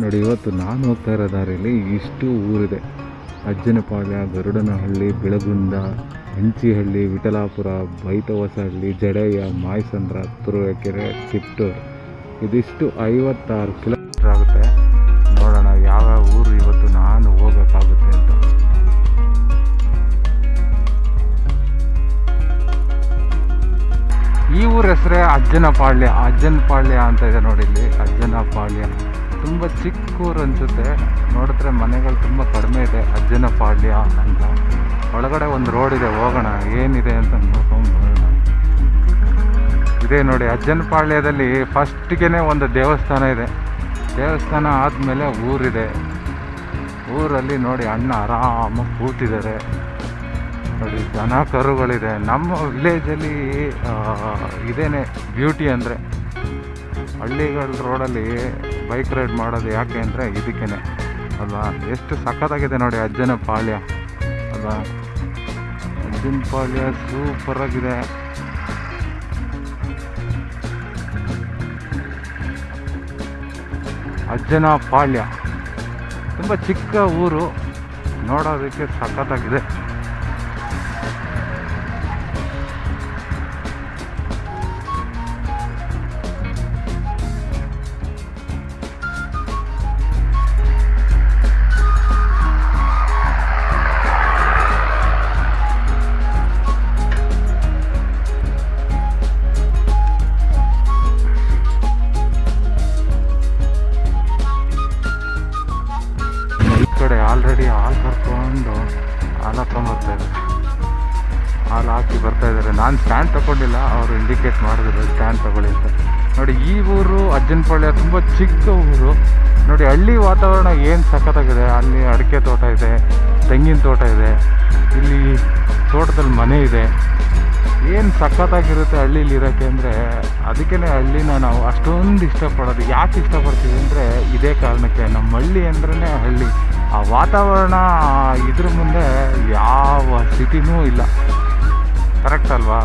ನೋಡಿ, ಇವತ್ತು ನಾನು ಹೋಗ್ತಾ ಇರೋ ದಾರಿಯಲ್ಲಿ ಇಷ್ಟು ಊರಿದೆ. ಅಜ್ಜನಪಾಳ್ಯ, ಗರುಡನಹಳ್ಳಿ, ಬೆಳಗುಂದ, ಹೆಂಚಿಹಳ್ಳಿ, ವಿಠಲಾಪುರ, ಬೈತವಸಹಳ್ಳಿ, ಜಡೆಯ, ಮಾಯಸಂದ್ರ, ತುರುವೇಕೆರೆ, ತಿಪ್ಟೂರು. ಇದಿಷ್ಟು 56 ಕಿಲೋಮೀಟರ್ ಆಗುತ್ತೆ. ನೋಡೋಣ ಯಾವ್ಯಾವ ಊರು ಇವತ್ತು ನಾನು ಹೋಗೋಕ್ಕಾಗುತ್ತೆ ಅಂತ. ಈ ಊರ ಹೆಸರೇ ಅಜ್ಜನಪಾಳ್ಯ ಅಂತ ಇದೆ ನೋಡಿ. ಇಲ್ಲಿ ಅಜ್ಜನಪಾಳ್ಯ ತುಂಬ ಚಿಕ್ಕ ಊರು ಅನಿಸುತ್ತೆ. ನೋಡಿದ್ರೆ ಮನೆಗಳು ತುಂಬ ಕಡಿಮೆ ಇದೆ. ಅಜ್ಜನಪಾಳ್ಯ ಅಂತ ಒಳಗಡೆ ಒಂದು ರೋಡ್ ಇದೆ, ಹೋಗೋಣ ಏನಿದೆ ಅಂತ ನೋಡ್ಕೊಂಡು ಬರೋಣ. ಇದೇ ನೋಡಿ, ಅಜ್ಜನಪಾಳ್ಯದಲ್ಲಿ ಫಸ್ಟಿಗೆ ಒಂದು ದೇವಸ್ಥಾನ ಇದೆ. ದೇವಸ್ಥಾನ ಆದಮೇಲೆ ಊರಿದೆ. ಊರಲ್ಲಿ ನೋಡಿ ಅಣ್ಣ ಆರಾಮಾಗಿ ಕೂತಿದ್ದಾರೆ ನೋಡಿ. ದನ ಕರುಗಳಿದೆ. ನಮ್ಮ ವಿಲೇಜಲ್ಲಿ ಇದೇನೆ ಬ್ಯೂಟಿ ಅಂದರೆ. ಹಳ್ಳಿಗಳ ರೋಡಲ್ಲಿ ಬೈಕ್ ರೈಡ್ ಮಾಡೋದು ಯಾಕೆ ಅಂದರೆ ಇದಕ್ಕೇನೆ ಅಲ್ವಾ. ಎಷ್ಟು ಸಖತ್ತಾಗಿದೆ ನೋಡಿ ಅಜ್ಜನಪಾಳ್ಯ ಅಲ್ವಾ. ಅಜ್ಜನಪಾಳ್ಯ ಸೂಪರಾಗಿದೆ. ಅಜ್ಜನಪಾಳ್ಯ ತುಂಬ ಚಿಕ್ಕ ಊರು, ನೋಡೋದಕ್ಕೆ ಸಖತ್ತಾಗಿದೆ. ಆಲ್ರೆಡಿ ಹಾಲು ಕರ್ಕೊಂಡು ಹಾಲು ಹಾಕ್ಕೊಂಬರ್ತಾಯಿದ್ದಾರೆ. ಹಾಲು ಹಾಕಿ ಬರ್ತಾಯಿದ್ದಾರೆ. ನಾನು ಸ್ಟ್ಯಾಂಡ್ ತೊಗೊಂಡಿಲ್ಲ, ಅವರು ಇಂಡಿಕೇಟ್ ಮಾಡಿದ್ರು ಸ್ಟ್ಯಾಂಡ್ ತೊಗೊಳ್ಳಿ ಅಂತ. ನೋಡಿ, ಈ ಊರು ಅಜ್ಜನಪಾಳ್ಯ ತುಂಬ ಚಿಕ್ಕ ಊರು ನೋಡಿ. ಹಳ್ಳಿ ವಾತಾವರಣ ಏನು ಸಖತ್ತಾಗಿದೆ. ಅಲ್ಲಿ ಅಡಿಕೆ ತೋಟ ಇದೆ, ತೆಂಗಿನ ತೋಟ ಇದೆ, ಇಲ್ಲಿ ತೋಟದಲ್ಲಿ ಮನೆ ಇದೆ. ಏನು ಸಖತ್ತಾಗಿರುತ್ತೆ ಹಳ್ಳೀಲಿ ಇರೋಕ್ಕೆ ಅಂದರೆ. ಅದಕ್ಕೇ ಹಳ್ಳಿನ ನಾವು ಅಷ್ಟೊಂದು ಇಷ್ಟಪಡೋದು. ಯಾಕೆ ಇಷ್ಟಪಡ್ತೀವಿ ಅಂದರೆ ಇದೇ ಕಾರಣಕ್ಕೆ. ನಮ್ಮ ಹಳ್ಳಿ ಅಂದ್ರೇ ಹಳ್ಳಿ. ಆ ವಾತಾವರಣ ಇದ್ರ ಮುಂದೆ ಯಾವ ಸಿಟಿನೂ ಇಲ್ಲ. ಕರೆಕ್ಟ್ ಅಲ್ವಾ?